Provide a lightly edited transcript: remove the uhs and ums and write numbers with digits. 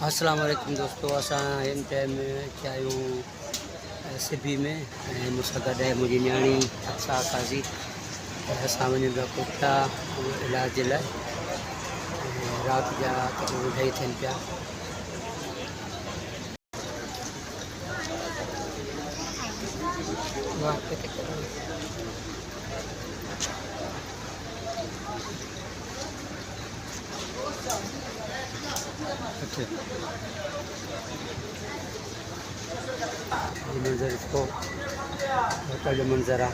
अस्सलाम वालेकुम दोस्तों, असां हिन टाइम अची आहियूं सिबी में ऐं मूंसां गॾु आहे मुंहिंजी न्याणी अक्सा काज़ी। असां वञूं पिया कोटा इलाज जे लाइ, राति जा तक़रीबन 2 थियनि पिया। ये मंजर इसको होटल जो मंजर है।